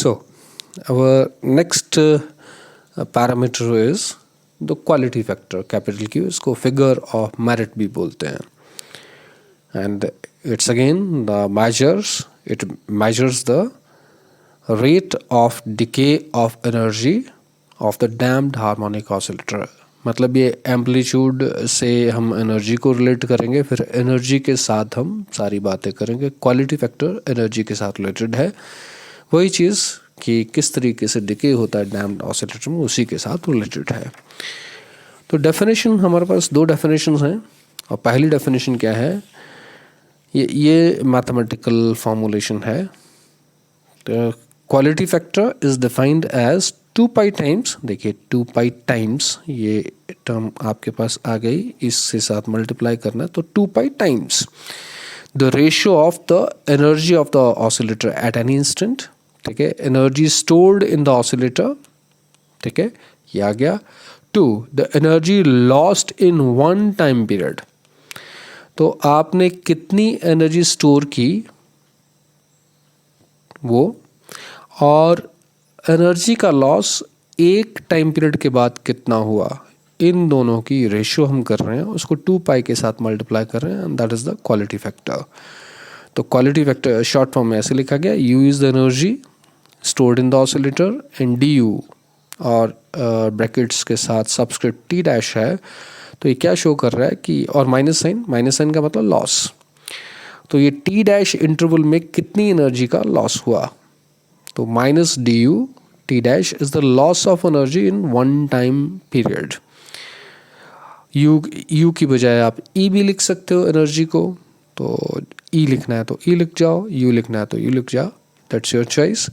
So, our next parameter is the quality factor, capital Q. इसको figure of merit भी बोलते हैं. And it's again it measures the rate of decay of energy of the damped harmonic oscillator. मतलब ये amplitude से हम energy को relate करेंगे, फिर एनर्जी के साथ हम सारी बातें करेंगे. क्वालिटी फैक्टर एनर्जी के साथ रिलेटेड है. वही चीज़ कि किस तरीके से डिके होता है डैम्प्ड ऑसिलेटर में, उसी के साथ रिलेटेड है. तो डेफिनेशन हमारे पास दो डेफिनेशंस हैं. और पहली डेफिनेशन क्या है, ये मैथमेटिकल फॉर्मूलेशन है. तो quality factor is defined as 2 pi times, देखिए 2 पाई टाइम्स ये टर्म आपके पास आ गई, इसके साथ मल्टीप्लाई करना है तो 2 pi times the ratio of the energy of the oscillator at any instant. ठीक है, energy stored in the oscillator. ठीक है, ये आ गया. 2 the energy lost in one time period. तो आपने कितनी एनर्जी स्टोर की वो, और एनर्जी का लॉस एक टाइम पीरियड के बाद कितना हुआ, इन दोनों की रेशियो हम कर रहे हैं, उसको 2 पाई के साथ मल्टीप्लाई कर रहे हैं, and that is the quality factor. तो क्वालिटी फैक्टर शॉर्ट फॉर्म में ऐसे लिखा गया, you is the energy stored in the oscillator and D you, और ब्रैकेट्स के साथ सबस्क्रिप्ट टी डैश है. तो ये क्या शो कर रहा है कि, और माइनस साइन का मतलब लॉस. तो ये टी डैश इंटरवल में कितनी एनर्जी का लॉस हुआ, तो minus D U T dash is the loss of energy in one time period. You की बजाय आप ई भी लिख सकते हो एनर्जी को, तो ई लिखना है तो ई लिख जाओ, यू लिखना है तो यू लिख जाओ, दैट्स योर चॉइस.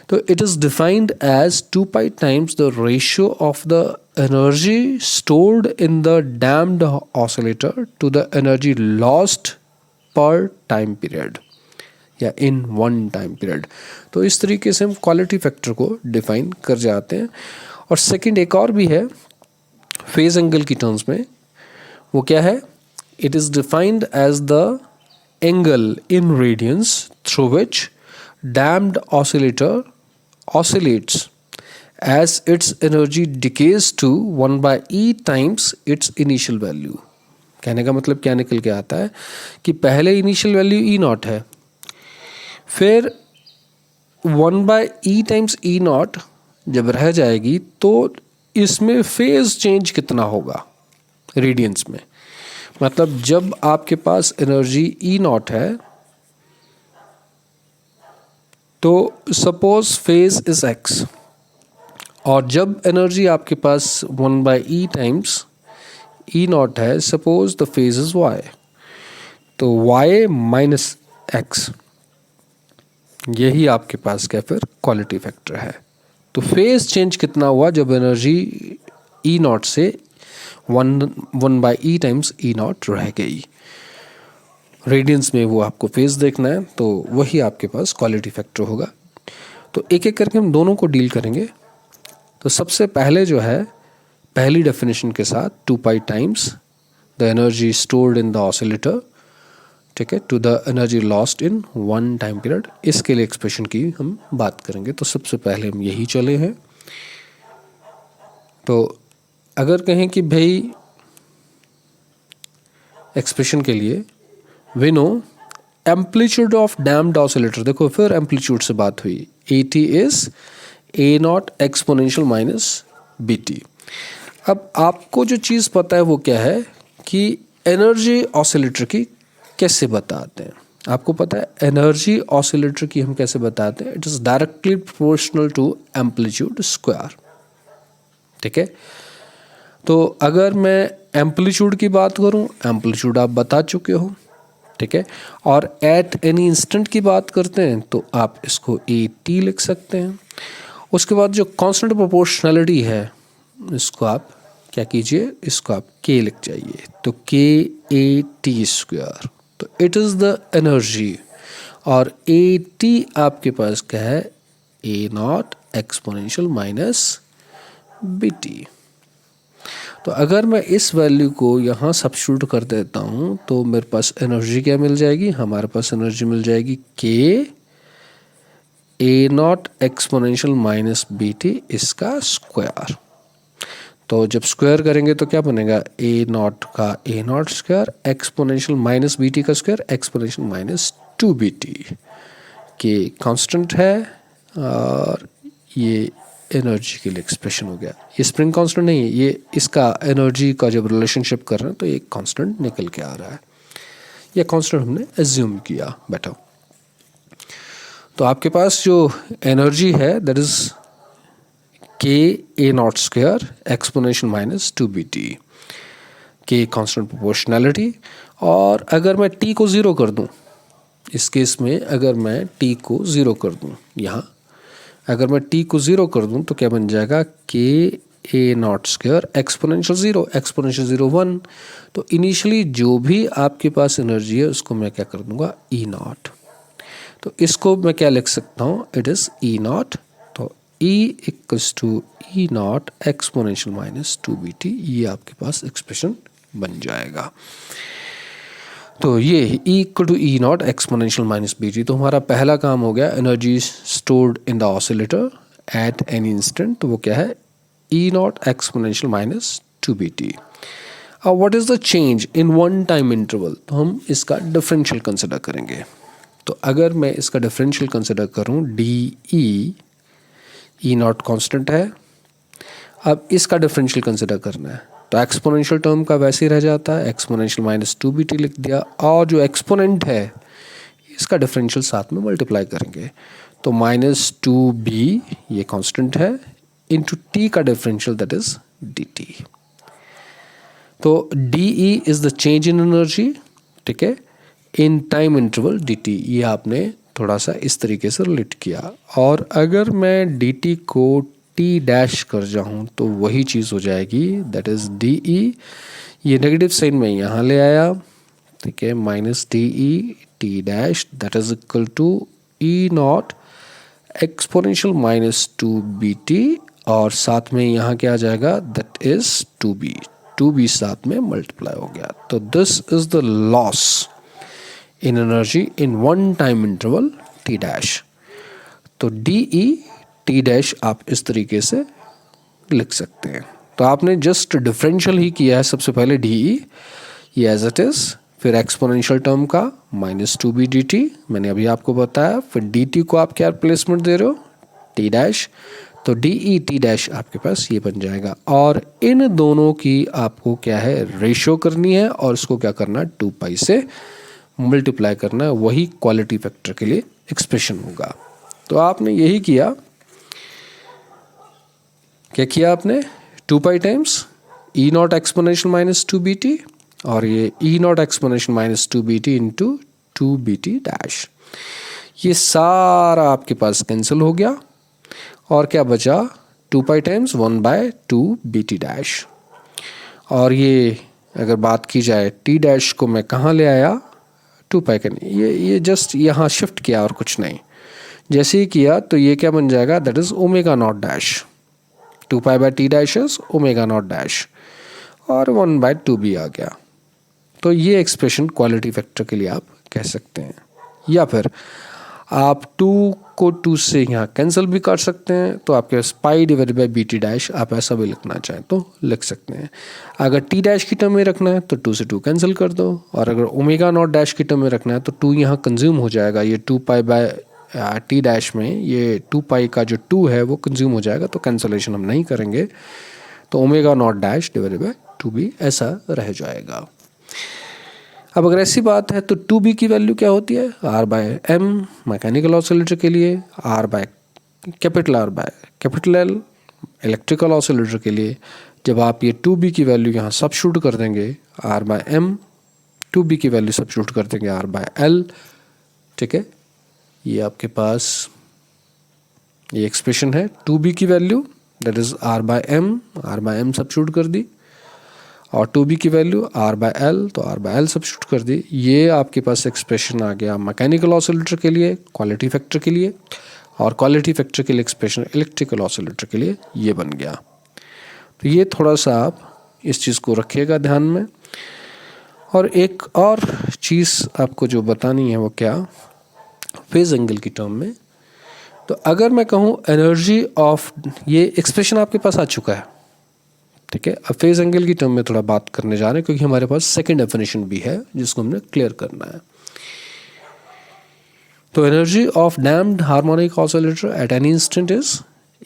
तो it is defined as 2 pi times the ratio of the energy stored in the damped oscillator to the energy lost per time period या इन वन टाइम पीरियड. तो इस तरीके से हम quality factor को define कर जाते हैं. और सेकंड एक और भी है फेज एंगल की टर्म्स में. वो क्या है, it is defined as the angle in radians through which damped oscillator oscillates as its energy decays to 1 by e times its initial value. कहने का मतलब क्या निकल के आता है कि पहले इनिशियल वैल्यू ई नॉट है, फिर 1 by e times E not जब रह जाएगी तो इसमें फेज चेंज कितना होगा रेडियंस में. मतलब जब आपके पास एनर्जी ई नॉट है तो सपोज फेज इज एक्स, और जब एनर्जी आपके पास 1 by e times E naught है, suppose the phase is Y, तो y माइनस एक्स, यही आपके पास क्या फिर क्वालिटी फैक्टर है. तो फेज चेंज कितना हुआ जब एनर्जी ई नॉट से 1 by e times E not रह गई. रेडियंस में वो आपको फेज देखना है, तो वही आपके पास क्वालिटी फैक्टर होगा. तो एक एक करके हम दोनों को डील करेंगे. तो सबसे पहले जो है, पहली डेफिनेशन के साथ 2 pi times the energy stored in the oscillator, ठीक है, to the energy lost in one time period, इसके लिए एक्सप्रेशन की हम बात करेंगे. तो सबसे पहले हम यही चले हैं. तो अगर कहें कि भाई एक्सप्रेशन के लिए we know amplitude of damped oscillator, देखो फिर एम्पलीट्यूड से बात हुई, AT is A naught exponential minus B T. अब आपको जो चीज़ पता है वो क्या है कि एनर्जी ऑसिलेटर की कैसे बताते हैं. आपको पता है एनर्जी ऑसिलेटर की हम कैसे बताते हैं, it is directly proportional to amplitude square. ठीक है, तो अगर मैं एम्पलीट्यूड की बात करूं, एम्पलीट्यूड आप बता चुके हो. ठीक है, और एट एनी इंस्टेंट की बात करते हैं तो आप इसको AT लिख सकते हैं. उसके बाद जो कांस्टेंट प्रोपोर्शनैलिटी है, इसको आप क्या कीजिए, इसको आप K लिख जाइए, तो KAT स्क्वायर. तो इट इज़ द एनर्जी, और AT आपके पास क्या है, A not exponential minus BT. तो अगर मैं इस वैल्यू को यहाँ सब्स्टिट्यूट कर देता हूँ तो मेरे पास एनर्जी क्या मिल जाएगी, हमारे पास एनर्जी मिल जाएगी K A naught exponential minus B T इसका स्क्वायर। तो जब स्क्वायर करेंगे तो क्या बनेगा, ए नॉट का A naught square exponential minus B T का स्क्वायर एक्सपोनेंशियल माइनस 2bt के कांस्टेंट है, और ये एनर्जी के लिए एक्सप्रेशन हो गया। ये स्प्रिंग कांस्टेंट नहीं है, ये इसका एनर्जी का जब रिलेशनशिप कर रहे हैं तो ये कांस्टेंट निकल के आ रहा है। ये कांस्टेंट हमने एज्यूम किया बेटा। तो आपके पास जो एनर्जी है that is K A naught square exponential minus 2bt के कांस्टेंट प्रोपोर्शनैलिटी। और अगर मैं टी को ज़ीरो कर दूं, इस केस में अगर मैं टी को ज़ीरो कर दूं, यहाँ अगर मैं टी को ज़ीरो कर दूं तो क्या बन जाएगा, K A naught square exponential zero exponential 0 1। तो इनिशियली जो भी आपके पास एनर्जी है उसको मैं क्या कर दूंगा, ई नॉट। तो इसको मैं क्या लिख सकता हूँ, इट इज़ ई नॉट। तो E equals to E naught exponential minus 2bt, ये आपके पास एक्सप्रेशन बन जाएगा। तो ये E equal to E naught exponential minus bt। तो हमारा पहला काम हो गया, energy stored in the oscillator at any instant. तो वो क्या है, ई नॉट एक्सपोनेंशियल माइनस 2bt। अब what is the change in one time interval, तो हम इसका डिफरेंशियल कंसिडर करेंगे। तो अगर मैं इसका डिफरेंशियल कंसिडर करूं, डी ई नॉट कॉन्स्टेंट है, अब इसका डिफरेंशियल कंसिडर करना है तो एक्सपोनेंशियल टर्म का वैसे ही रह जाता है, एक्सपोनेंशियल माइनस 2bt लिख दिया, और जो एक्सपोनेंट है इसका डिफरेंशियल साथ में मल्टीप्लाई करेंगे। तो माइनस 2b ये कांस्टेंट है इंटू टी का डिफरेंशियल दैट इज dt। तो D is the change in energy, ठीक है, इन टाइम इंटरवल dt। ये आपने थोड़ा सा इस तरीके से रिलेट किया। और अगर मैं dt को टी डैश कर जाऊँ तो वही चीज़ हो जाएगी, दैट इज डी ई। ये नेगेटिव साइन में यहाँ ले आया, ठीक है, minus D E T dash that is equal to E naught exponential minus 2bt, और साथ में यहाँ क्या आ जाएगा, दैट इज 2b साथ में मल्टीप्लाई हो गया। तो this is the loss in energy in one time interval T dash. तो डी ई टी डैश आप इस तरीके से लिख सकते हैं। तो आपने जस्ट डिफरेंशियल ही किया है सबसे पहले डी ई, ये एज इट इज, फिर एक्सपोनेंशियल टर्म का माइनस 2b dt मैंने अभी आपको बताया, फिर dt को आप क्या रिप्लेसमेंट दे रहे हो, टी डैश। तो डी ई टी डैश आपके पास ये बन जाएगा। और इन दोनों की आपको क्या है, रेशियो करनी है, और इसको क्या करना है, 2π से मल्टीप्लाई करना है, वही क्वालिटी फैक्टर के लिए एक्सप्रेशन होगा। तो आपने यही किया, क्या किया आपने, 2π times E naught exponential minus 2bt, और ये E naught exponential minus 2bt into 2bt dash. ये सारा आपके पास कैंसिल हो गया, और क्या बचा, 2π टाइम्स 1/2bt डैश। और ये अगर बात की जाए टी डैश को मैं कहाँ ले आया, 2π का नहीं, ये जस्ट यहाँ शिफ्ट किया और कुछ नहीं। जैसे ही किया तो ये क्या बन जाएगा, that is omega naught dash, 2π/t dash is omega naught dash, और 1/2b आ गया। तो ये एक्सप्रेशन क्वालिटी फैक्टर के लिए आप कह सकते हैं। या फिर आप 2 को 2 से यहाँ कैंसिल भी कर सकते हैं, तो आपके पास π/bt डैश, आप ऐसा भी लिखना चाहें तो लिख सकते हैं। अगर टी डैश की टर्म में रखना है तो 2 से 2 कैंसिल कर दो, और अगर ओमेगा नॉट डैश की टर्म में रखना है तो 2 यहाँ कंज्यूम हो जाएगा, ये 2π/t डैश में ये 2π का जो 2 है वो कंज्यूम हो जाएगा, तो कैंसलेशन हम नहीं करेंगे। तो omega naught dash divided 2b ऐसा रह जाएगा। अब अगर ऐसी बात है तो 2b की वैल्यू क्या होती है, r/m मैकेनिकल ऑसिलेटर के लिए, कैपिटल L इलेक्ट्रिकल ऑसिलेटर के लिए। जब आप ये 2b की वैल्यू यहाँ सब्स्टिट्यूट कर देंगे, r/m, 2b की वैल्यू सब्स्टिट्यूट कर देंगे r/l, ठीक है, ये आपके पास ये एक्सप्रेशन है। 2b की value that is r/m substitute कर दी, और 2b की वैल्यू r/l, तो r/l सब्स्टिट्यूट कर दी। ये आपके पास एक्सप्रेशन आ गया मैकेनिकल ऑसिलेटर के लिए, क्वालिटी फैक्टर के लिए, और क्वालिटी फैक्टर के लिए एक्सप्रेशन इलेक्ट्रिकल ऑसिलेटर के लिए ये बन गया। तो ये थोड़ा सा आप इस चीज़ को रखिएगा ध्यान में। और एक और चीज़ आपको जो बतानी है वो क्या, फेज एंगल की टर्म में। तो अगर मैं कहूँ एनर्जी ऑफ, ये एक्सप्रेशन आपके पास आ चुका है, ठीक है। अब फेज एंगल की टर्म में थोड़ा बात करने जा रहे हैं क्योंकि हमारे पास सेकंड डेफिनेशन भी है जिसको हमने क्लियर करना है। तो energy of damped harmonic oscillator at any instant is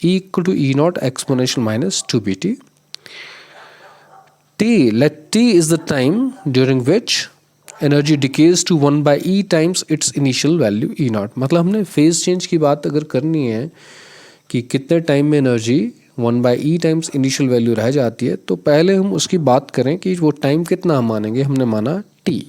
equal to E naught exponential minus 2bt। let t is the time during which energy decays to 1 by e times its initial value e naught। मतलब हमने phase change की बात अगर करनी है कि कितने time में energy 1 by e times initial value रह जाती है, तो पहले हम उसकी बात करें कि वो टाइम कितना हम मानेंगे। हमने माना t,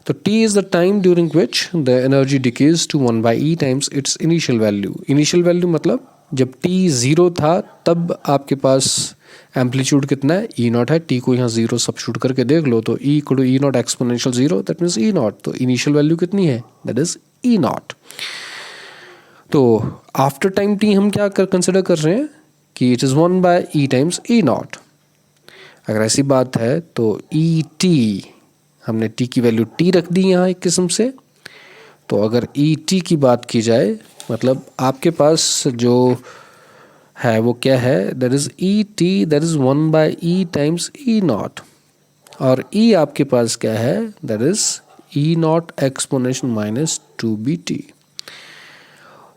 तो t is the time during which the energy decays to 1 by e times its initial value। Initial value मतलब जब t 0 था तब आपके पास एम्पलीट्यूड कितना है, ई नॉट है। टी को यहाँ 0 सब्स्टिट्यूट करके देख लो तो E equal to E naught exponential 0, that means E naught. तो इनिशियल वैल्यू कितनी है, दैट इज ई नॉट। तो आफ्टर टाइम टी हम क्या कंसिडर कर रहे हैं कि it is 1 by E times E naught. अगर ऐसी बात है तो ई टी, हमने टी की वैल्यू टी रख दी यहाँ एक किस्म से। तो अगर ई टी की बात की जाए मतलब आपके पास जो है वो क्या है, that is E T, that is 1 by E times E naught. और ई आपके पास क्या है, that is E naught exponential minus 2bt।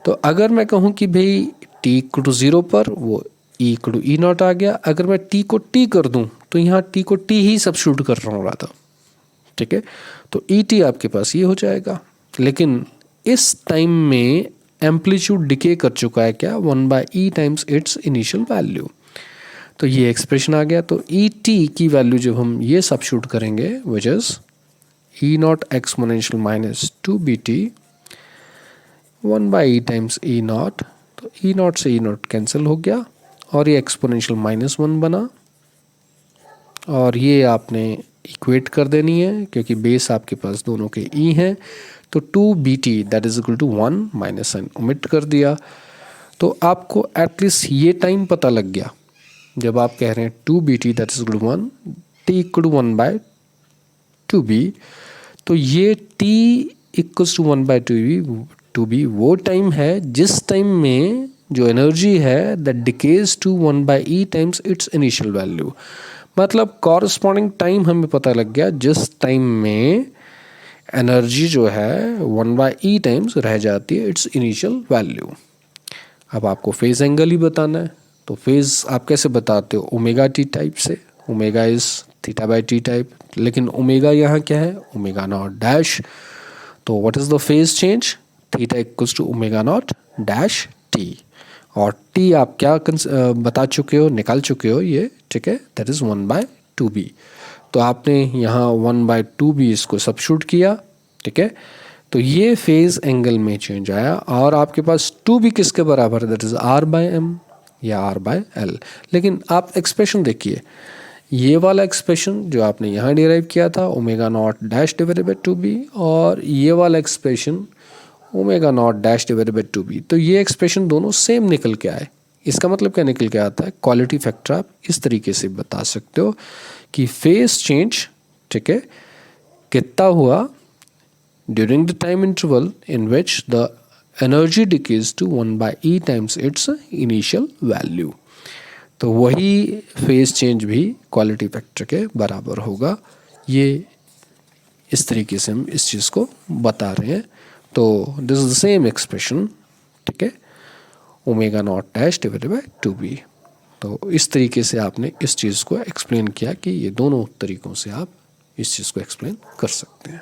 तो अगर मैं कहूँ कि भाई टी इक्वल टू 0 पर वो E equal to E naught आ गया। अगर मैं टी को टी कर दूँ तो यहाँ टी को टी ही सब्स्टिट्यूट कर रहा हूँ था, ठीक है। तो ई टी आपके पास ये हो जाएगा। लेकिन इस टाइम में एम्पलीट्यूड डिके कर चुका है क्या, 1 by E times its initial value. तो ये एक्सप्रेशन आ गया। तो ई टी की वैल्यू जब हम ये सब्स्टिट्यूट करेंगे which is E naught exponential minus 2bt 1 by E times E naught. तो ई नॉट से ई नॉट कैंसिल हो गया और ये एक्सपोनेंशियल -1 बना। और ये आपने इक्वेट कर देनी है क्योंकि बेस आपके पास दोनों के ई हैं। तो 2bt that is equal to 1 minus sign omit कर दिया। तो आपको एटलीस्ट ये टाइम पता लग गया जब आप कह रहे हैं 2bt that is equal to 1, t equal to 1 by 2b। तो ये t equals to 1 by 2b वो टाइम है जिस टाइम में जो एनर्जी है that decays to 1 by e times its initial value. मतलब कॉरस्पॉन्डिंग टाइम हमें पता लग गया जिस टाइम में एनर्जी जो है 1 बाय ई टाइम्स रह जाती है इट्स इनिशियल वैल्यू। अब आपको फेज एंगल ही बताना है। तो फेज आप कैसे बताते हो, ओमेगा टी टाइप से। Omega is theta by T type, लेकिन ओमेगा यहाँ क्या है, ओमेगा नॉट डैश। तो what is the phase change, theta equals to omega naught dash T. और टी आप क्या बता चुके हो, निकाल चुके हो ये, ठीक है, दैट इज 1 बाय 2b। तो आपने यहाँ 1 बाय 2b इसको सब्स्टिट्यूट किया, ठीक है। तो ये फेज एंगल में चेंज आया और आपके पास 2b किसके बराबर है, that is r by m या r बाय l। लेकिन आप एक्सप्रेशन देखिए, ये वाला एक्सप्रेशन जो आपने यहाँ डिराइव किया था omega naught dash divided by 2b, और ये वाला expression omega naught dash divided by 2b। तो ये एक्सप्रेशन दोनों सेम निकल के आए। इसका मतलब क्या निकल के आता है, क्वालिटी फैक्टर आप इस तरीके से बता सकते हो कि फेज चेंज, ठीक है, कितना हुआ during the time interval in which the energy decays to 1 by E times its initial value. तो वही फेज चेंज भी क्वालिटी फैक्टर के बराबर होगा। ये इस तरीके से हम इस चीज़ को बता रहे हैं। तो this is the same expression, ठीक है, omega naught dash divided by 2b। तो इस तरीके से आपने इस चीज़ को एक्सप्लेन किया कि ये दोनों तरीक़ों से आप इस चीज़ को एक्सप्लेन कर सकते हैं।